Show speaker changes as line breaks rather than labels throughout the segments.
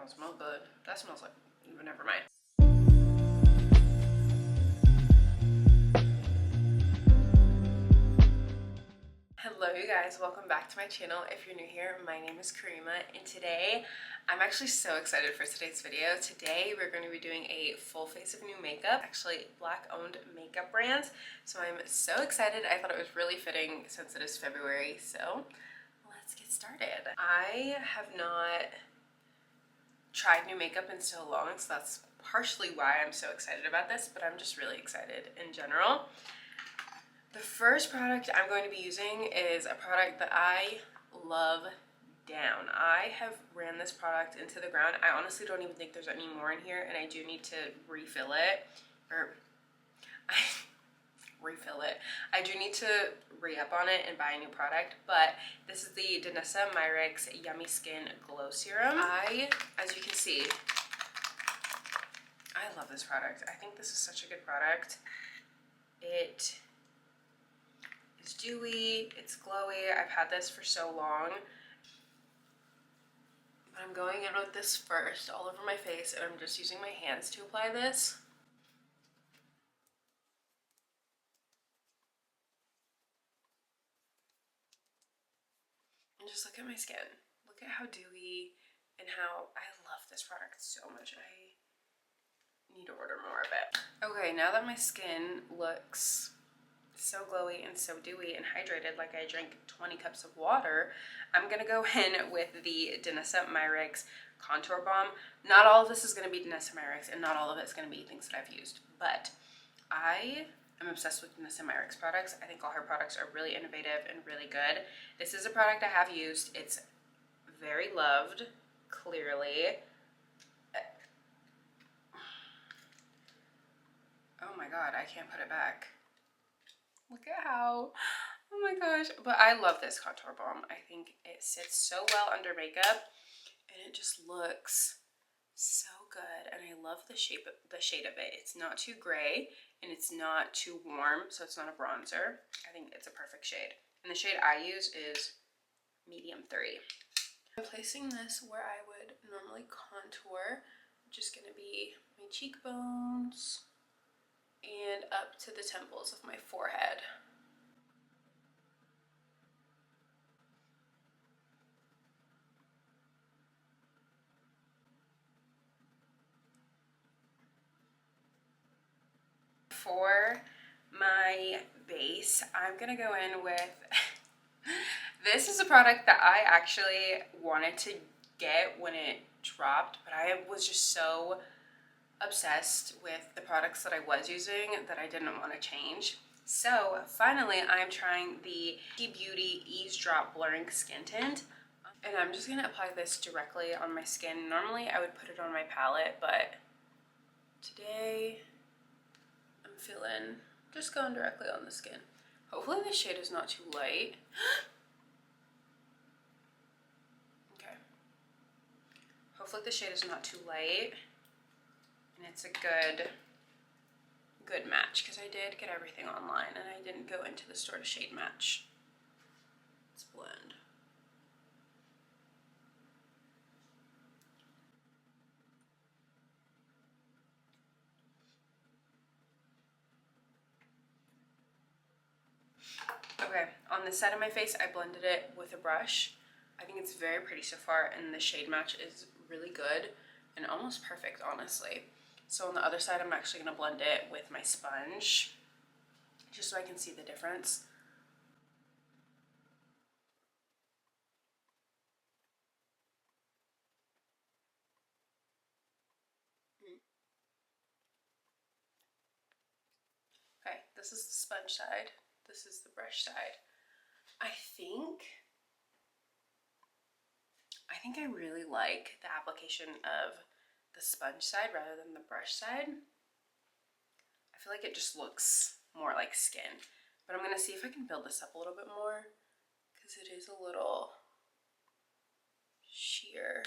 don't smell good. That smells like, never mind. Hello you guys, welcome back to my channel. If you're new here, my name is Karima, and today I'm actually so excited for today's video. Today we're going to be doing a full face of new makeup, actually black owned makeup brands. So I'm so excited. I thought it was really fitting since it is February, so let's get started. I have not tried new makeup in so long, so that's partially why I'm so excited about this, but I'm just really excited in general. The first product I'm going to be using is a product that I love down. I have ran this product into the ground. I honestly don't even think there's any more in here, and I do need to refill it, I do need to re-up on it and buy a new product, but this is the Danessa Myricks Yummy Skin Glow Serum. As you can see, I love this product. I think this is such a good product. It is dewy, it's glowy. I've had this for so long. But I'm going in with this first all over my face, and I'm just using my hands to apply this. And just look at my skin. Look at how dewy and how I love this product so much. I need to order more of it. Okay, now that my skin looks so glowy and so dewy and hydrated, like I drank 20 cups of water, I'm gonna go in with the Danessa Myricks Contour Balm. Not all of this is gonna be Danessa Myricks, and not all of it's gonna be things that I've used, but I'm obsessed with Danessa Myricks products. I think all her products are really innovative and really good. This is a product I have used. It's very loved, clearly. Oh my god, I can't put it back. Look at how, oh my gosh. But I love this contour balm. I think it sits so well under makeup, and it just looks so good, and I love the shade of it. It's not too gray and it's not too warm, so it's not a bronzer. I think it's a perfect shade, and the shade I use is medium 3. I'm placing this where I would normally contour, which is going to be my cheekbones and up to the temples of my forehead. For my base, I'm gonna go in with this is a product that I actually wanted to get when it dropped, but I was just so obsessed with the products that I was using that I didn't want to change. So finally I'm trying the Beauty Eaze Drop Blurring Skin Tint, and I'm just gonna apply this directly on my skin. Normally I would put it on my palette, but today I'm feeling just going directly on the skin. Hopefully the shade is not too light. Okay. Hopefully the shade is not too light, and it's a good match, because I did get everything online and I didn't go into the store to shade match. Let's blend. Okay, on the side of my face I blended it with a brush. I think it's very pretty so far, and the shade match is really good and almost perfect, honestly. So on the other side I'm actually going to blend it with my sponge, just so I can see the difference. Okay, this is the sponge side. This is the brush side. I think I really like the application of the sponge side rather than the brush side. I feel like it just looks more like skin. But I'm going to see if I can build this up a little bit more, because it is a little sheer.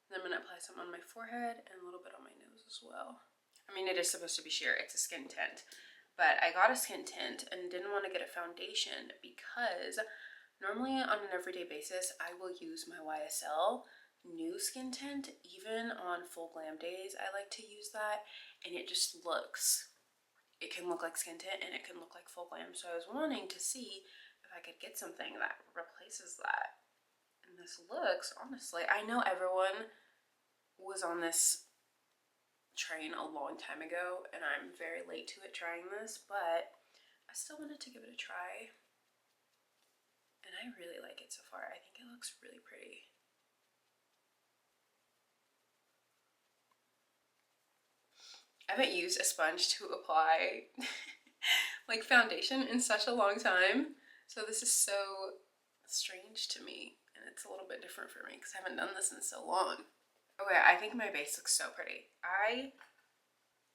And I'm going to apply some on my forehead and a little bit on my nose as well. I mean, it is supposed to be sheer. It's a skin tint. But I got a skin tint and didn't want to get a foundation, because normally on an everyday basis I will use my YSL new skin tint. Even on full glam days, I like to use that, and it just looks, it can look like skin tint and it can look like full glam. So I was wanting to see if I could get something that replaces that. And this looks, honestly, I know everyone was on this train a long time ago, and I'm very late to it trying this, but I still wanted to give it a try. And I really like it so far. I think it looks really pretty. I haven't used a sponge to apply like foundation in such a long time. So this is so strange to me, and it's a little bit different for me because I haven't done this in so long. Okay, I think my base looks so pretty.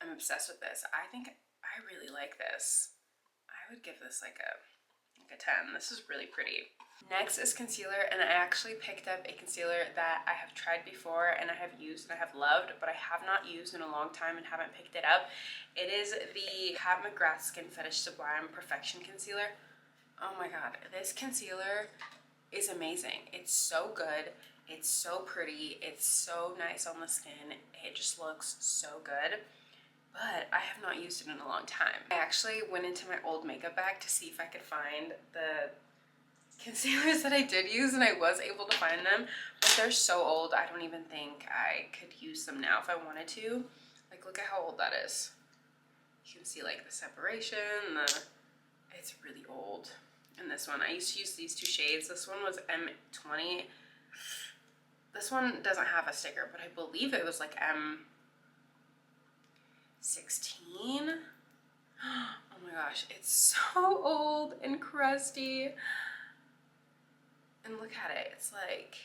I'm obsessed with this. I think I really like this. I would give this like a 10. This is really pretty. Next is concealer, and I actually picked up a concealer that I have tried before and I have used and I have loved, but I have not used in a long time and haven't picked it up. It is the mcgrath Skin Fetish Sublime Perfection Concealer. Oh my god, this concealer is amazing. It's so good. It's so pretty. It's so nice on the skin. It just looks so good. But I have not used it in a long time. I actually went into my old makeup bag to see if I could find the concealers that I did use, and I was able to find them, but they're so old I don't even think I could use them now if I wanted to. Like, look at how old that is. You can see like the separation, it's really old. And this one, I used to use these two shades. This one was M20. This one doesn't have a sticker, but I believe it was like M16. Oh my gosh, it's so old and crusty. And look at it, it's like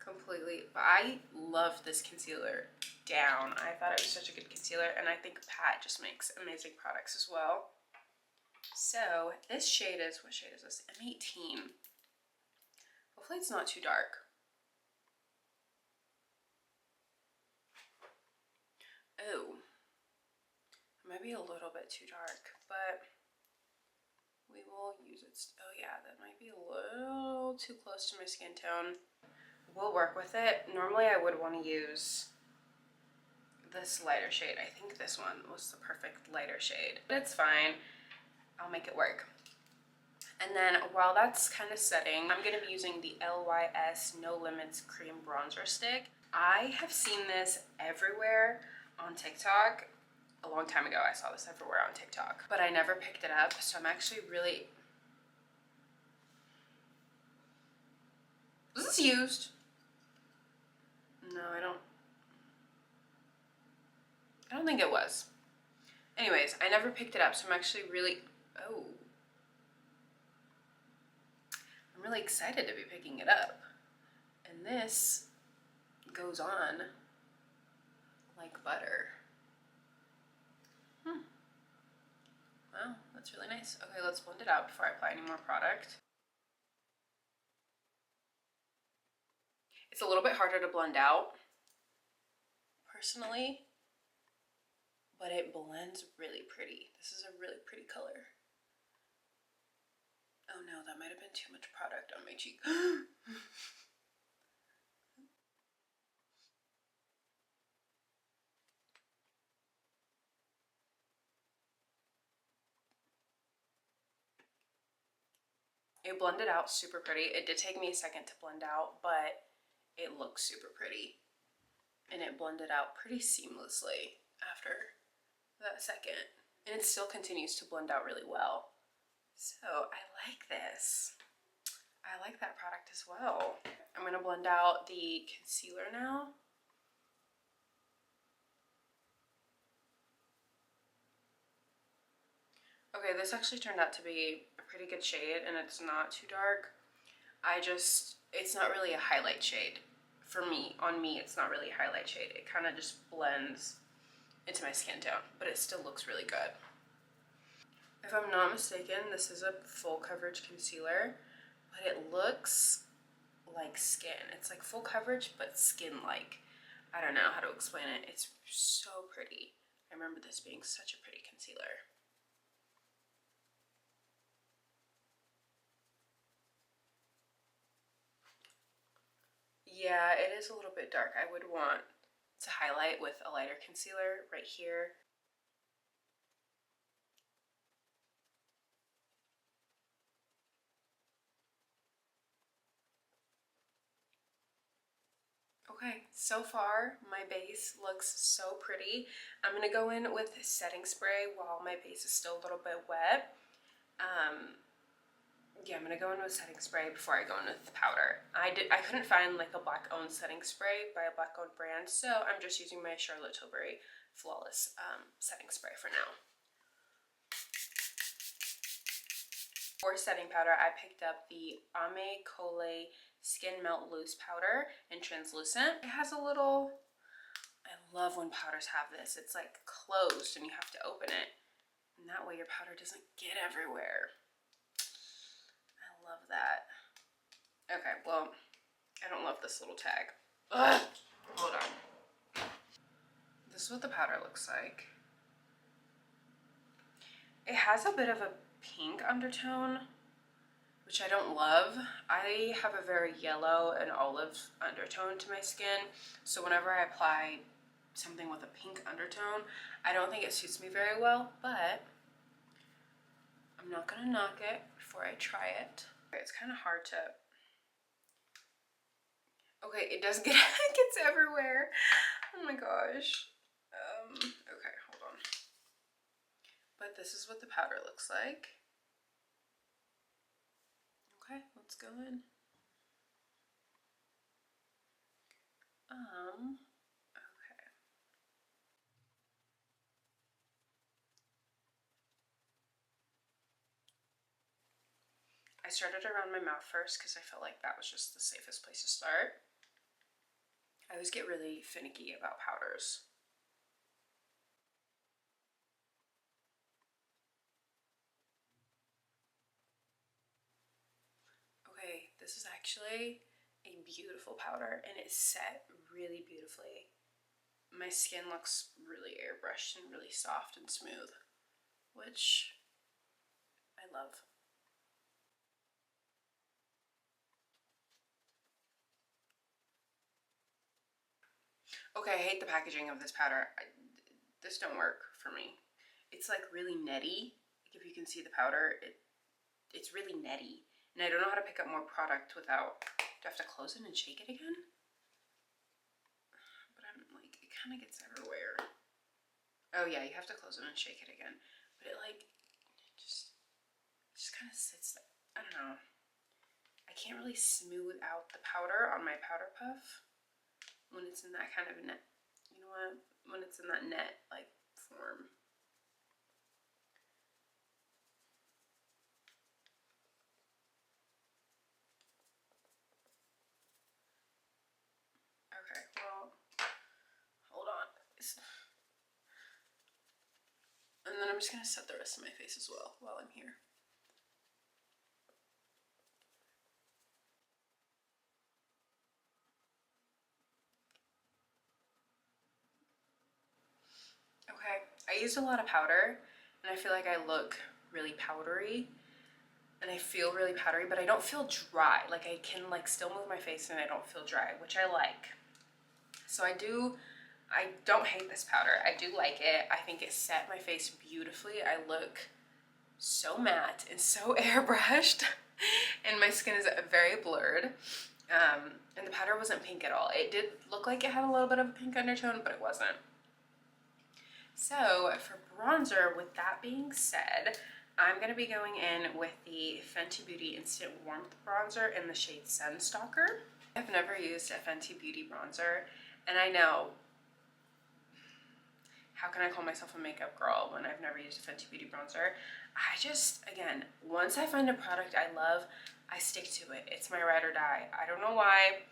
completely, but I love this concealer down. I thought it was such a good concealer, and I think Pat just makes amazing products as well. So this shade is, what shade is this? M18. Hopefully it's not too dark. Oh, it might be a little bit too dark, but we will use it. Oh yeah, that might be a little too close to my skin tone. We'll work with it. Normally I would want to use this lighter shade. I think this one was the perfect lighter shade, but it's fine. I'll make it work. And then while that's kind of setting, I'm going to be using the LYS No Limits Cream Bronzer Stick. I have seen this everywhere on TikTok. A long time ago, I saw this everywhere on TikTok, but I never picked it up, so I'm actually really... Was this used? No, I don't think it was. Anyways, I never picked it up, so I'm actually really... Oh. I'm really excited to be picking it up. And this goes on like butter. Wow, that's really nice. Okay, let's blend it out before I apply any more product. It's a little bit harder to blend out, personally, but it blends really pretty. This is a really pretty color. Oh no, that might have been too much product on my cheek. It blended out super pretty. It did take me a second to blend out, but it looks super pretty. And it blended out pretty seamlessly after that second. And it still continues to blend out really well. So I like this. I like that product as well. I'm gonna blend out the concealer now. Okay, this actually turned out to be a pretty good shade, and it's not too dark. It's not really a highlight shade. For me, on me, it's not really a highlight shade. It kind of just blends into my skin tone, but it still looks really good. If I'm not mistaken, this is a full coverage concealer, but it looks like skin. It's like full coverage, but skin-like. I don't know how to explain it. It's so pretty. I remember this being such a pretty concealer. Yeah, it is a little bit dark. I would want to highlight with a lighter concealer right here. Okay, so far my base looks so pretty. I'm gonna go in with setting spray while my base is still a little bit wet. Yeah, I'm gonna go in with setting spray before I go in with the powder. I couldn't find like a black owned setting spray by a black owned brand, so I'm just using my Charlotte Tilbury Flawless setting spray for now. For setting powder, I picked up the Ame Cole Skin Melt Loose Powder in Translucent. It has a little, I love when powders have this. It's like closed and you have to open it. And that way your powder doesn't get everywhere. I love that. Okay, well, I don't love this little tag. Ugh. Hold on. This is what the powder looks like. It has a bit of a pink undertone, which I don't love. I have a very yellow and olive undertone to my skin, so whenever I apply something with a pink undertone, I don't think it suits me very well, but I'm not gonna knock it before I try it. Okay, it's kind of hard to... Okay, it does get, it gets everywhere. Oh my gosh. Okay, hold on. But this is what the powder looks like. Okay, let's go in. Okay. I started around my mouth first because I felt like that was just the safest place to start. I always get really finicky about powders. Okay, this is actually a beautiful powder and it's set really beautifully. My skin looks really airbrushed and really soft and smooth, which I love. Okay, I hate the packaging of this powder. This don't work for me. It's like really netty. Like if you can see the powder, it's really netty. And I don't know how to pick up more product without, do I have to close it and shake it again? But I'm like, it kind of gets everywhere. Oh yeah, you have to close it and shake it again. But it like, it just kind of sits there. I don't know. I can't really smooth out the powder on my powder puff when it's in that kind of net, you know what? When it's in that net like form. Okay, well, hold on. And then I'm just gonna set the rest of my face as well while I'm here. Okay, I used a lot of powder and I feel like I look really powdery and I feel really powdery, but I don't feel dry. Like I can like still move my face and I don't feel dry, which I like. So I don't hate this powder. I do like it. I think it set my face beautifully. I look so matte and so airbrushed and my skin is very blurred. And the powder wasn't pink at all. It did look like it had a little bit of a pink undertone, but it wasn't. So for bronzer, with that being said, I'm going to be going in with the Fenty Beauty Instant Warmth Bronzer in the shade Sunstalker. I've never used a Fenty Beauty bronzer, and I know, how can I call myself a makeup girl when I've never used a Fenty Beauty bronzer? I just, again, once I find a product I love, I stick to it. It's my ride or die. I don't know why,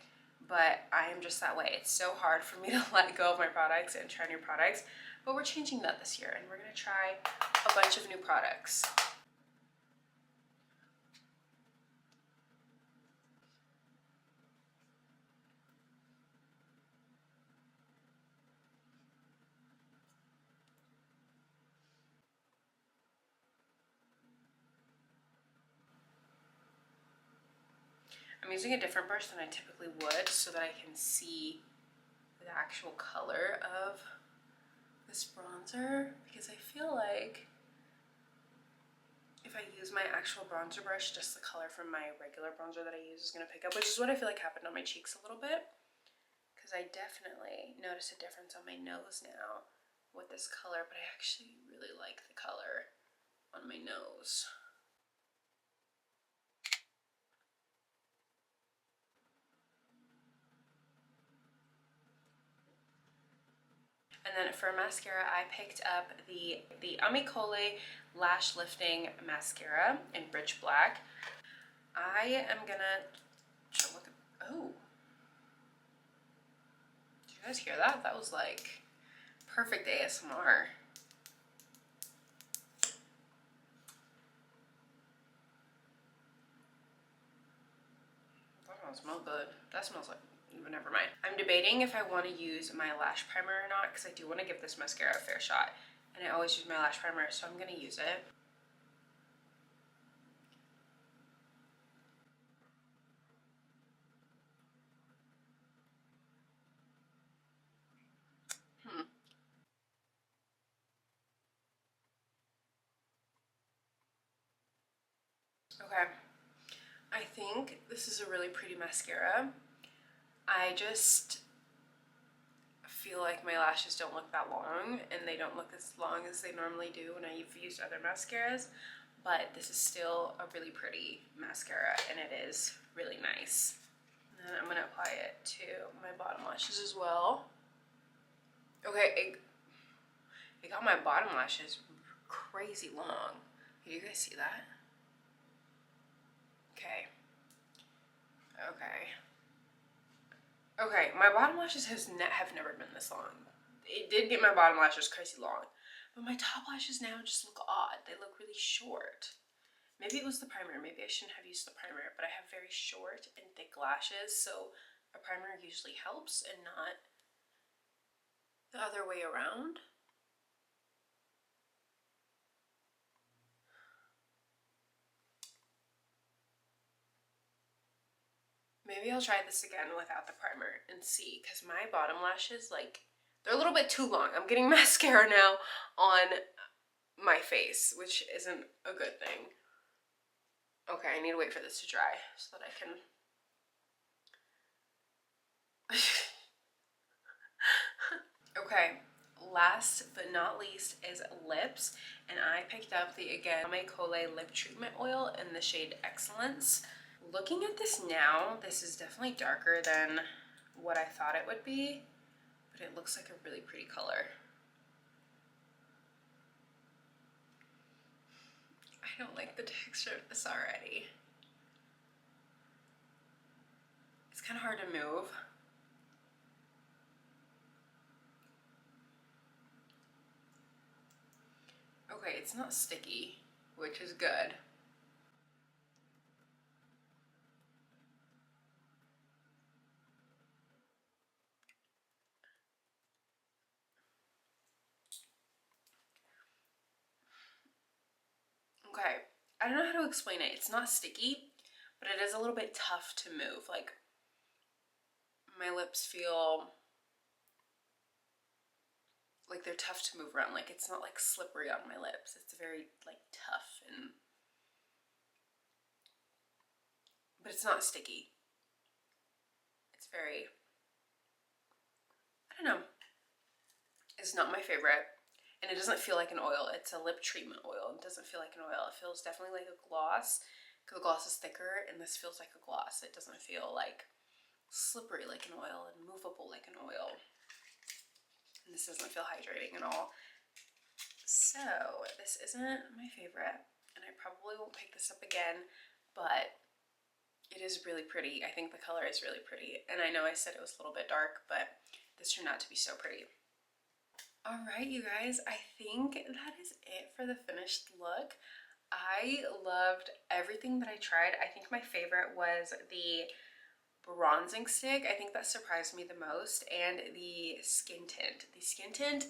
but I am just that way. It's so hard for me to let go of my products and try new products, but we're changing that this year and we're gonna try a bunch of new products. I'm using a different brush than I typically would so that I can see the actual color of this bronzer, because I feel like if I use my actual bronzer brush, just the color from my regular bronzer that I use is going to pick up, which is what I feel like happened on my cheeks a little bit, because I definitely notice a difference on my nose now with this color, but I actually really like the color on my nose. And then for mascara, I picked up the mcgrath Lash Lifting Mascara in Rich Black. I am gonna look at, oh, did you guys hear that? That was like perfect ASMR. That don't smell good. That smells like, never mind. I'm debating if I want to use my lash primer or not, because I do want to give this mascara a fair shot. And I always use my lash primer, so I'm going to use it. Okay. I think this is a really pretty mascara. I just feel like my lashes don't look that long, and they don't look as long as they normally do when I've used other mascaras, but this is still a really pretty mascara, and it is really nice. And then I'm going to apply it to my bottom lashes as well. Okay, it got my bottom lashes crazy long. Can you guys see that? Okay. Okay, my bottom lashes have never been this long. It did get my bottom lashes crazy long, but my top lashes now just look odd. They look really short. Maybe it was the primer. Maybe I shouldn't have used the primer, but I have very short and thick lashes, so a primer usually helps and not the other way around. Maybe I'll try this again without the primer and see, because my bottom lashes, like, they're a little bit too long. I'm getting mascara now on my face, which isn't a good thing. Okay, I need to wait for this to dry so that I can... Okay, last but not least is lips, and I picked up the, again, mcgrath Lip Treatment Oil in the shade Excellence. Looking at this now, this is definitely darker than what I thought it would be, but it looks like a really pretty color. I don't like the texture of this already. It's kind of hard to move. Okay, it's not sticky, which is good. Okay, I don't know how to explain it. It's not sticky, but it is a little bit tough to move. Like, my lips feel like they're tough to move around. Like, it's not like slippery on my lips. It's very like tough, and but it's not sticky. It's very, I don't know. It's not my favorite, and it doesn't feel like an oil. It's a lip treatment oil. It doesn't feel like an oil. It feels definitely like a gloss, because the gloss is thicker, and this feels like a gloss. It doesn't feel like slippery like an oil and movable like an oil. And this doesn't feel hydrating at all. So this isn't my favorite, and I probably won't pick this up again, but it is really pretty. I think the color is really pretty, and I know I said it was a little bit dark, but this turned out to be so pretty. Alright, you guys, I think that is it for the finished look. I loved everything that I tried. I think my favorite was the bronzing stick. I think that surprised me the most, and the skin tint. The skin tint,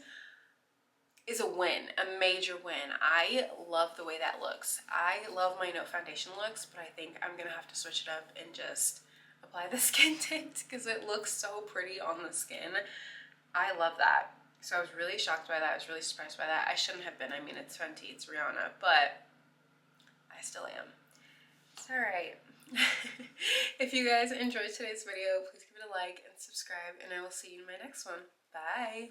is a win, a major win. I love the way that looks. I love my no foundation looks, but I think I'm gonna have to switch it up and just apply the skin tint because it looks so pretty on the skin. I love that. So I was really shocked by that. I was really surprised by that. I shouldn't have been. I mean, it's Fenty, it's Rihanna, but I still am. It's all right. If you guys enjoyed today's video, please give it a like and subscribe, and I will see you in my next one. Bye.